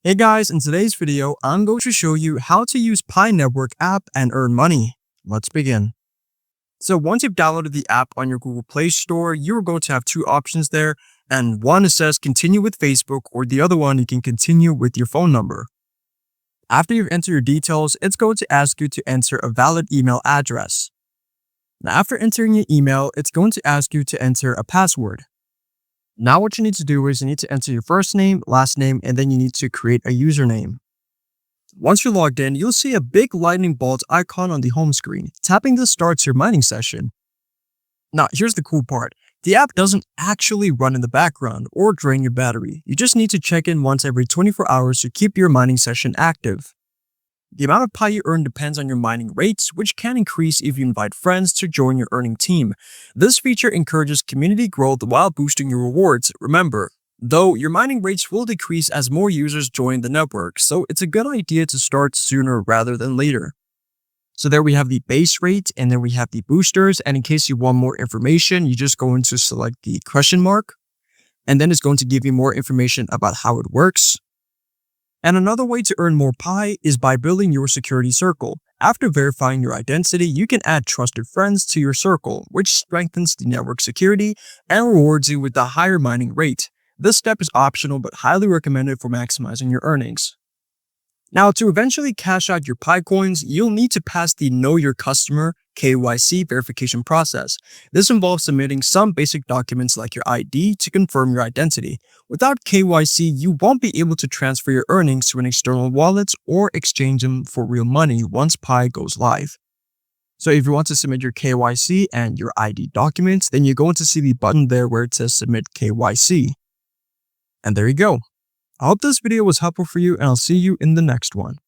Hey guys, in today's video, I'm going to show you how to use Pi Network app and earn money. Let's begin. So once you've downloaded the app on your Google Play Store, you're going to have two options there. And one says continue with Facebook, or the other one you can continue with your phone number. After you've entered your details, it's going to ask you to enter a valid email address. Now after entering your email, it's going to ask you to enter a password. Now what you need to do is you need to enter your first name, last name, and then you need to create a username. Once you're logged in, you'll see a big lightning bolt icon on the home screen. Tapping this starts your mining session. Now here's the cool part. The app doesn't actually run in the background or drain your battery. You just need to check in once every 24 hours to keep your mining session active. The amount of Pi you earn depends on your mining rates, which can increase if you invite friends to join your earning team. This feature encourages community growth while boosting your rewards. Remember, though, your mining rates will decrease as more users join the network, so it's a good idea to start sooner rather than later. So there we have the base rate, and then we have the boosters, and in case you want more information, you just go into select the question mark, and then it's going to give you more information about how it works. And another way to earn more Pi is by building your security circle. After verifying your identity, you can add trusted friends to your circle, which strengthens the network security and rewards you with a higher mining rate. This step is optional but highly recommended for maximizing your earnings. Now, to eventually cash out your Pi coins, you'll need to pass the Know Your Customer (KYC) verification process. This involves submitting some basic documents like your ID to confirm your identity. Without KYC, you won't be able to transfer your earnings to an external wallet or exchange them for real money once Pi goes live. So if you want to submit your KYC and your ID documents, then you're going to see the button there where it says Submit KYC. And there you go. I hope this video was helpful for you, and I'll see you in the next one.